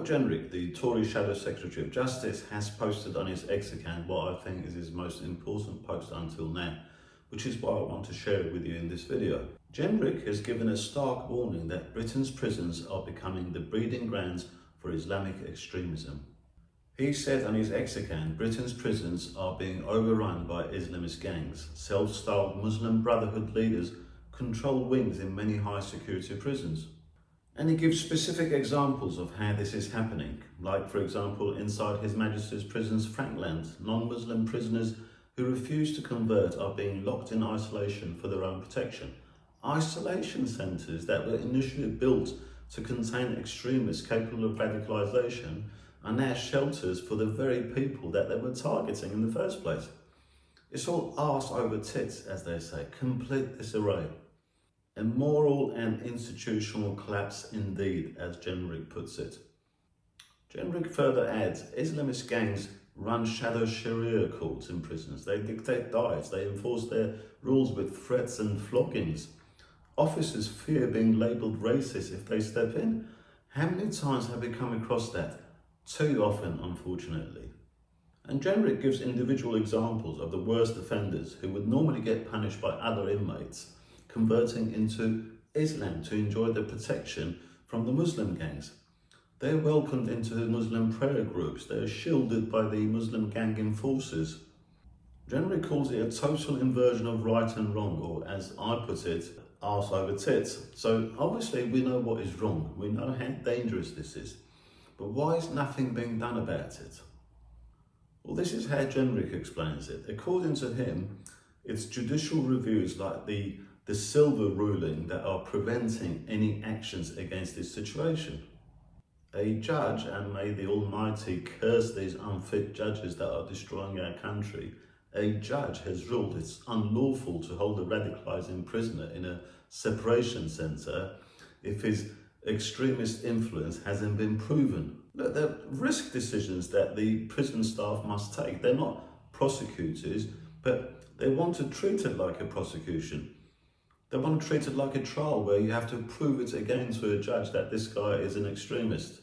Jenrick, the Tory Shadow Secretary of Justice, has posted on his X account what I think is his most important post until now, which is why I want to share it with you in this video. Jenrick has given a stark warning that Britain's prisons are becoming the breeding grounds for Islamic extremism. He said on his X account, Britain's prisons are being overrun by Islamist gangs. Self-styled Muslim Brotherhood leaders control wings in many high-security prisons. And he gives specific examples of how this is happening, like, for example, inside His Majesty's prisons Frankland, non-Muslim prisoners who refuse to convert are being locked in isolation for their own protection. Isolation centres that were initially built to contain extremists capable of radicalisation are now shelters for the very people that they were targeting in the first place. It's all arse over tits, as they say, complete disarray. A moral and institutional collapse indeed, as Jenrick puts it. Jenrick further adds, Islamist gangs run shadow Sharia courts in prisons. They dictate diets, they enforce their rules with threats and floggings. Officers fear being labelled racist if they step in. How many times have we come across that? Too often, unfortunately. And Jenrick gives individual examples of the worst offenders who would normally get punished by other inmates, converting into Islam to enjoy the protection from the Muslim gangs. They're welcomed into Muslim prayer groups. They're shielded by the Muslim gang enforcers. Jenrick calls it a total inversion of right and wrong, or as I put it, arse over tits. So obviously we know what is wrong. We know how dangerous this is. But why is nothing being done about it? Well, this is how Jenrick explains it. According to him, it's judicial reviews like the Silver ruling that are preventing any actions against this situation. A judge, and may the Almighty curse these unfit judges that are destroying our country, a judge has ruled it's unlawful to hold a radicalising prisoner in a separation centre if his extremist influence hasn't been proven. Look, they're risk decisions that the prison staff must take. They're not prosecutors, but they want to treat it like a prosecution. They want to treat it like a trial where you have to prove it again to a judge that this guy is an extremist.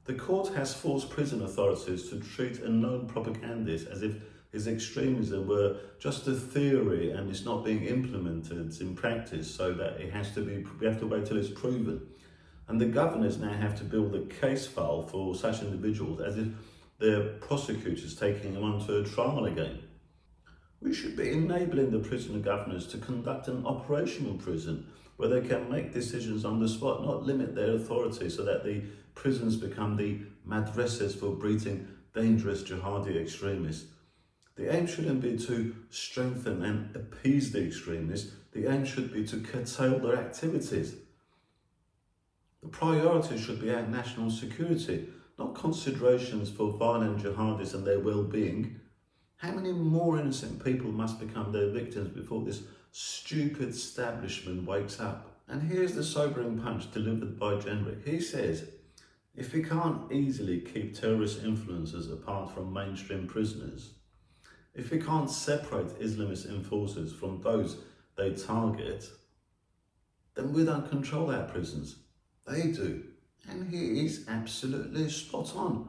The court has forced prison authorities to treat a known propagandist as if his extremism were just a theory and it's not being implemented in practice, so that we have to wait till it's proven. And the governors now have to build a case file for such individuals as if they're prosecutors taking them onto a trial again. We should be enabling the prison governors to conduct an operational prison where they can make decisions on the spot, not limit their authority so that the prisons become the madrasas for breeding dangerous jihadi extremists. The aim shouldn't be to strengthen and appease the extremists. The aim should be to curtail their activities. The priority should be our national security, not considerations for violent jihadists and their well-being. How many more innocent people must become their victims before this stupid establishment wakes up? And here's the sobering punch delivered by Jenrick. He says, if we can't easily keep terrorist influencers apart from mainstream prisoners, if we can't separate Islamist enforcers from those they target, then we don't control our prisons. They do. And he is absolutely spot on.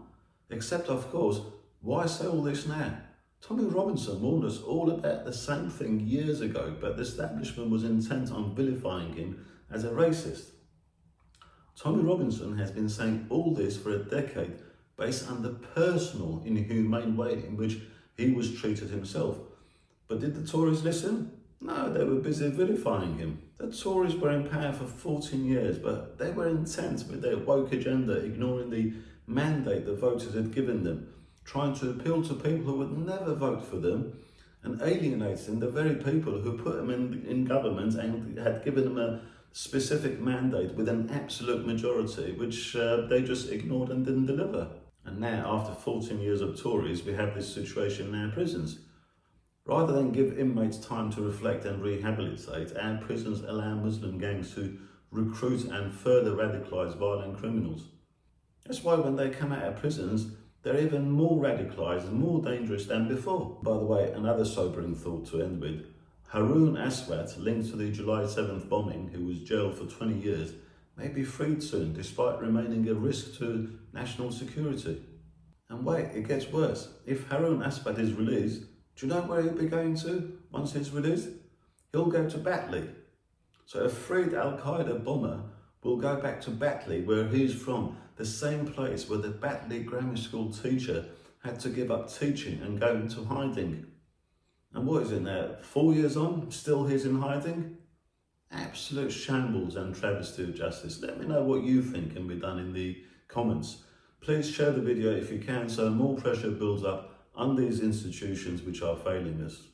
Except, of course, why say all this now? Tommy Robinson warned us all about the same thing years ago, but the establishment was intent on vilifying him as a racist. Tommy Robinson has been saying all this for a decade based on the personal, inhumane way in which he was treated himself. But did the Tories listen? No, they were busy vilifying him. The Tories were in power for 14 years, but they were intent with their woke agenda, ignoring the mandate the voters had given them, trying to appeal to people who would never vote for them and alienating the very people who put them in government and had given them a specific mandate with an absolute majority, which they just ignored and didn't deliver. And now, after 14 years of Tories, we have this situation in our prisons. Rather than give inmates time to reflect and rehabilitate, our prisons allow Muslim gangs to recruit and further radicalise violent criminals. That's why when they come out of prisons, they're even more radicalised and more dangerous than before. By the way, another sobering thought to end with. Haroon Aswat, linked to the July 7th bombing, who was jailed for 20 years, may be freed soon despite remaining a risk to national security. And wait, it gets worse. If Harun Asbad is released, do you know where he'll be going to once he's released? He'll go to Batley. So a freed Al-Qaeda bomber will go back to Batley, where he's from, the same place where the Batley grammar school teacher had to give up teaching and go into hiding. And what is it now, 4 years on, still he's in hiding? Absolute shambles and travesty of justice. Let me know what you think can be done in the comments. Please share the video if you can, so more pressure builds up on these institutions which are failing us.